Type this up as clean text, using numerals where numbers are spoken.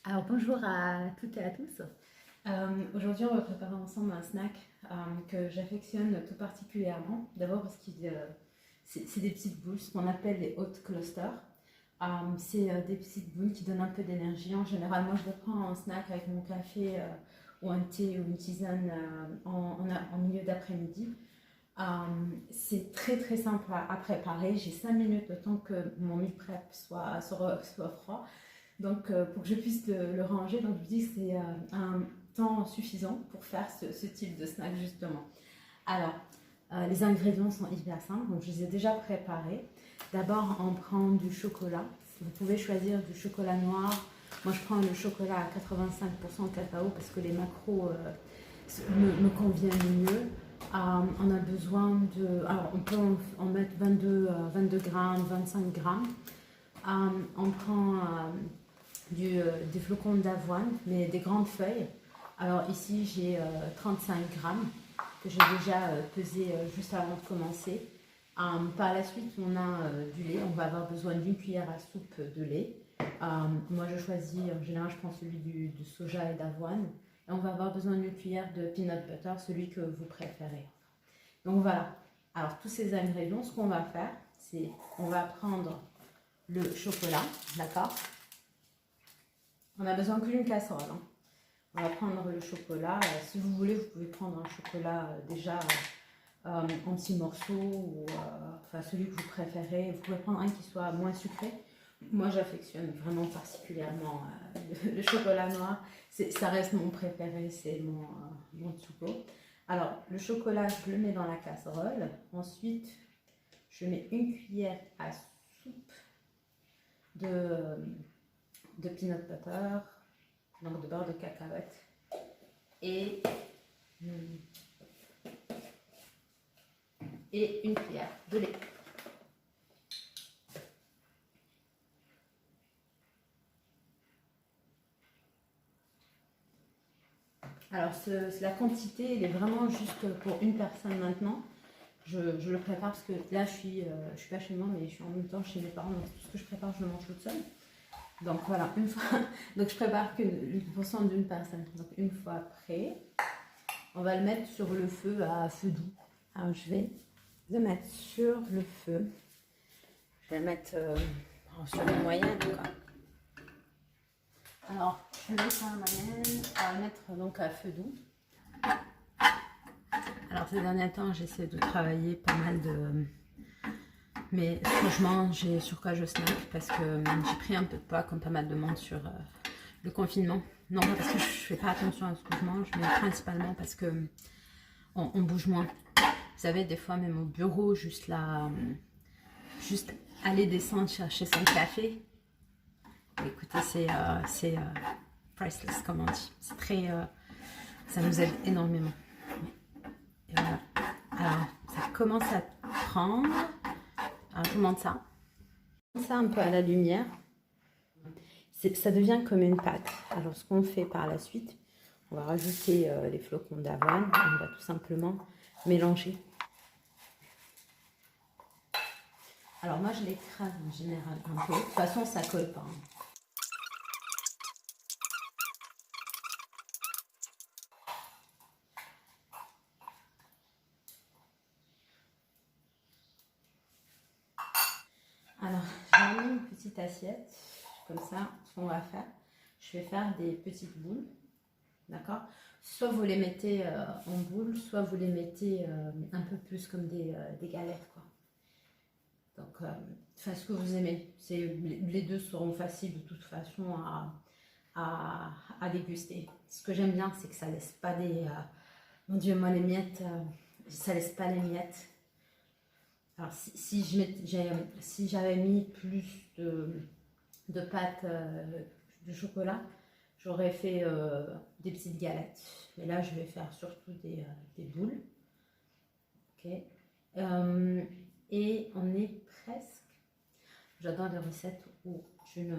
Alors bonjour à toutes et à tous. Aujourd'hui on va préparer ensemble un snack que j'affectionne tout particulièrement. D'abord parce que c'est des petites boules, ce qu'on appelle les hot clusters. C'est des petites boules qui donnent un peu d'énergie. En général, moi je le prends en snack avec mon café ou un thé ou une tisane en milieu d'après-midi. C'est très très simple à préparer. J'ai 5 minutes le temps que mon meal prep soit froid. Donc, pour que je puisse le ranger, donc je dis que c'est un temps suffisant pour faire ce type de snack justement. Alors, les ingrédients sont hyper simples, donc je les ai déjà préparés. D'abord, on prend du chocolat. Vous pouvez choisir du chocolat noir. Moi, je prends le chocolat à 85% cacao parce que les macros me conviennent mieux. On a besoin de... Alors, on peut en mettre 22 grammes, 25 grammes. On prend des flocons d'avoine, mais des grandes feuilles. Alors ici, j'ai 35 grammes que j'ai déjà pesé juste avant de commencer. Par la suite, on a du lait. On va avoir besoin d'une cuillère à soupe de lait. Moi, je choisis, en général, je prends celui du soja et d'avoine. Et on va avoir besoin d'une cuillère de peanut butter, celui que vous préférez. Donc voilà. Alors, tous ces ingrédients, ce qu'on va faire, c'est on va prendre le chocolat, d'accord? On a besoin que d'une casserole. Hein. On va prendre le chocolat. Si vous voulez, vous pouvez prendre un chocolat déjà en petits morceaux ou enfin celui que vous préférez. Vous pouvez prendre un qui soit moins sucré. Moi, j'affectionne vraiment particulièrement le chocolat noir. Ça reste mon préféré, c'est mon tsuko. Alors, le chocolat, je le mets dans la casserole. Ensuite, je mets une cuillère à soupe de peanut butter, donc de beurre de cacahuète et une cuillère de lait. Alors la quantité, elle est vraiment juste pour une personne maintenant. Je le prépare parce que là je suis pas chez moi, mais je suis en même temps chez mes parents, donc tout ce que je prépare je le mange toute seule. Donc voilà, une fois, donc je prépare qu'une portion d'une personne. Donc une fois prêt, on va le mettre sur le feu à feu doux. Alors je vais le mettre sur le feu. Je vais le mettre sur le moyen. Alors je vais faire la moyenne, on va le mettre donc à feu doux. Alors ces derniers temps, j'essaie de travailler pas mal de... Mais franchement, j'ai sur quoi je snack parce que j'ai pris un peu de poids comme pas mal de monde sur le confinement. Non pas parce que je fais pas attention à ce que je mange, mais principalement parce que on bouge moins. Vous savez, des fois même au bureau, juste là, juste aller descendre chercher son café. Écoutez, c'est priceless comme on dit. C'est très, ça nous aide énormément. Et voilà. Alors, ça commence à prendre. Alors, je vous montre ça. Ça un peu à la lumière. Ça devient comme une pâte. Alors, ce qu'on fait par la suite, on va rajouter les flocons d'avoine. On va tout simplement mélanger. Alors, moi, je l'écrase en général un peu. De toute façon, ça colle pas. Hein. Alors, j'ai mis une petite assiette, comme ça, ce qu'on va faire, je vais faire des petites boules, d'accord? Soit vous les mettez en boules, soit vous les mettez un peu plus comme des galettes, quoi. Donc, ce que vous aimez, les deux seront faciles de toute façon à déguster. Ce que j'aime bien, c'est que ça laisse pas des... mon Dieu, moi les miettes, ça laisse pas les miettes. Alors, si j'avais mis plus de pâte de chocolat, j'aurais fait des petites galettes. Mais là, je vais faire surtout des boules. Ok. Et on est presque... J'adore les recettes où je ne...